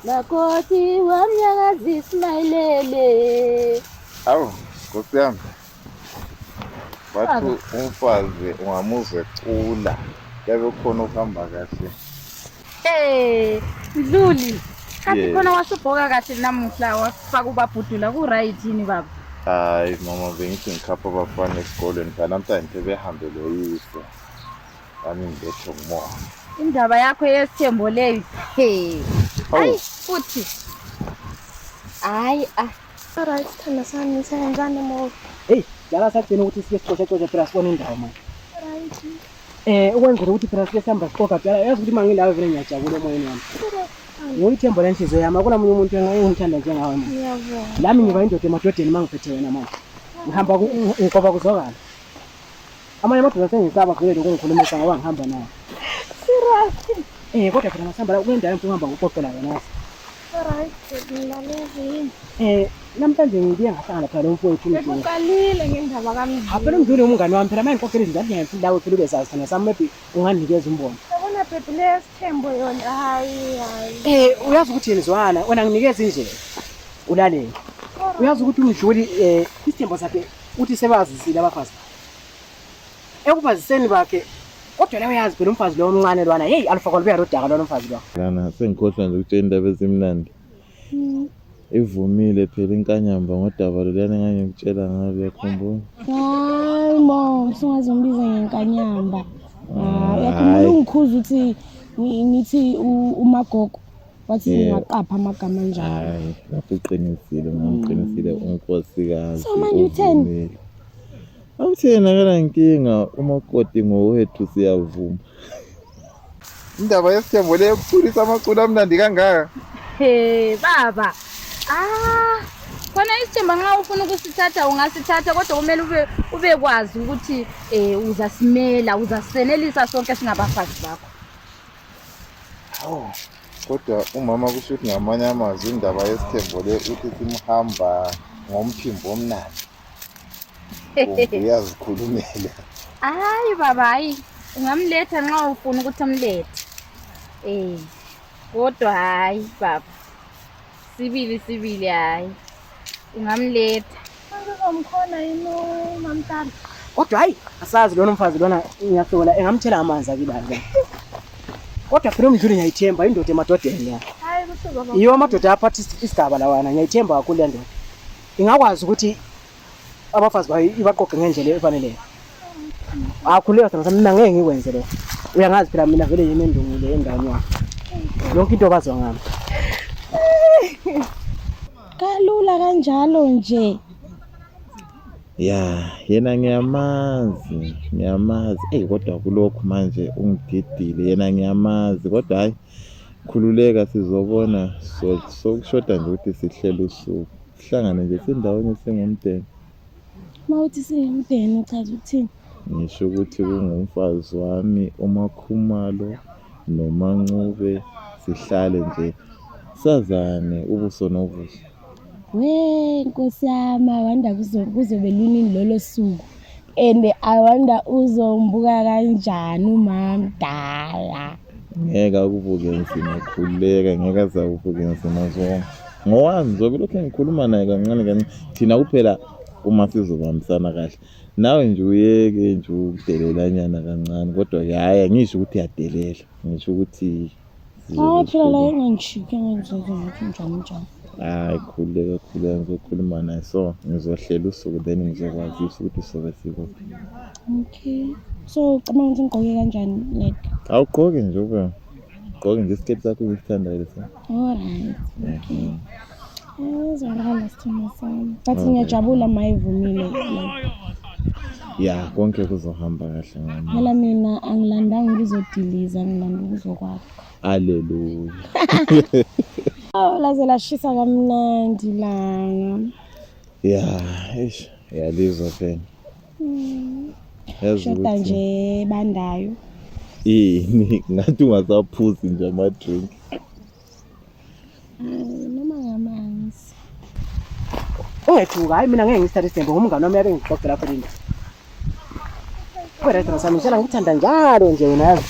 makoti wamnyakazi Ismailele. Awu, Nkosi yami. Bathu umfazi ungamuze ecula. Yabe khona ukuhamba kahle. Mdluli. Kathi khona wasubhoka kahle namuhla wafaka ubabhudula ku right yini baba? Hayi mama bengithi ngikhapha abafana esikoleni namhlanje behambele uyise. Ami ngekho ngumoya. Indaba yakho yesithembo leyo. Hayi futhi. Hayi Alright, thanda sami senzani mo. Hey, yala sakugcina ukuthi siye sicoce phela sibone indawo manje. Alright. Ukwenzela ukuthi phela siye sihamba siqoqa phela yazi ukuthi mangilawe vele ngiyajabula emoyeni wami. Ngiyithemba lenhliziyo yami akula munye umuntu engithanda njengawe manje. Ngiyabonga. Lami ngiba indoda emadodeni mangiphethe wena manje. Ngihamba ngoba kuzokala. Amanye amadoda sengisaba vele lokungikhulumisa ngoba ngihamba nawe. Serious. Kodwa phela masihamba la kule ndawo ngihamba ngokuxoxela wena. Alright, ngilalezini. Namhlanje ngibuye ngahlangana phela nomfowethu umdluli. Ngikuqalile ngendaba kaMdluli. Phela umdluli umngane wami phela manje ngikhokhela izingane ngiyafuna lawe phela ubezazi thina sami maybe unganikeza umbono. Yabona baby lesithembo yona hayi. Uyazi ukuthi yenzwana wena nginikeza indlela. Ulalele. Uyazi ukuthi umdluli isithembo sakhe uthi sebazisile abafazi. Ekubaziseni bakhe kodwa leyo yazi phela umfazi lo omncane lwana hey alifakwa libuya lodaka lo mfazi lo. Lana sengikhohlwa nje ukutshela indaba ezimnandi. Ivumile phela inkanyamba ngodaba lolana engangikutshela ngalo yakhumbula. Hayi mom, singazombiza ngenkanyamba. Yakhumbula ungikhuza ukuthi ngithi umagogo wathi ngiyaqapha amagama njalo. Hayi, lapho uqinisile ngamqinisile unkosikazi. So manje utheni? Awuthena kana inkinga umakoti ngowethu siyavuma. Indaba yesithembo leyo kukhulisa amaculo amnandi kangaka. Baba. Khona isithemba nxa ufuna ukusithatha ungasithatha kodwa kumele ube kwazi ukuthi uzasimela uzasenelisa sonke singabafazi bakho. Hawo. Kodwa umama kusho ukuthi ngamanye amazwi indaba yesithembo leyo uthi simhamba ngomphimbo omnandi. Uyazikhulumela. Hayi baba hayi ungamletha nxa ufuna ukuthi amlethe. Kodwa hayi baba. Sibili hayi. Ungamletha. Ngizomkhona yini mamntana. Kodwa hayi asazi lona umfazi lona ngiyahlola engamthela amanzi akilaza. Kodwa phela umdluli ngiyayithemba indoda emadodeni ya. Hayi kuthi baba. Yiyo amadoda aphatha isigaba lawana ngiyayithemba kakhulu le ndoda. Ingakwazi ukuthi abafazi bayo ibaqoqe ngendlela efaneleyo. Akhuleka sana mina ngeke ngikwenze lo. Uyangazi phela mina vele yimi endungile endani yakho. Yonke into bazwa ngami. Kalula kanjalo nje. Ya, yena ngiyamazi. Kodwa kulokho manje ungididile yena ngiyamazi kodwa hayi khululeka sizobona sokushoda nje ukuthi sihlele usuku. Sihlangane nje sindawonye singumdeni. Mawuthi singumdeni uchaza ukuthini? Ngisho ukuthi kungumfazi wami uMakhumalo noMancube sihlale nje sazane ubuso nobuso. Nkosi yami wanda kuzobe lunini lolo suku and I wonder uzombuka kanjani umamdala. Ngeke akubuke nzima khuleka ngeke azakubuke nzima zonke. Ngowami ngizobe lokho ngikhuluma naye kancane thina kuphela uma sizobambisana kahle. Nawe nje uyeke nje ukudelelanyana kancane kodwa hayi ngisho ukuthi yadelela ngisho ukuthi phela la engangishike ngizoze ngithi njani. Hayi khuleka ngizokhuluma naye so ngizohlela usuku then ngizokwazisa ukuthi sobe sikuphi. Okay. So ucabanga ukuthi ngigqoke kanjani like? Awugqoke nje ugqoke nje isiketi sakho usithandayo lesa. Alright. Okay. Uzalala sithemba sami. But ngiyajabula mayivumile. Ya konke kuzohamba kahle ngami. Phela mina angilandanga ukuzodiliza ngilanda ukuzokwakho. Haleluya. Laze lashisa kamnandi langa. Yalizwa phela. Shoda nje bandayo. Ngathi ungasaphuzi nje ama drink. Noma ngamanzi. Ungethuka hayi mina ngeke ngisithathe isembe ngomngane wami yabe ngixoxela phela into. Kodwa thina sami ngishela ngithanda njalo nje wena yazi.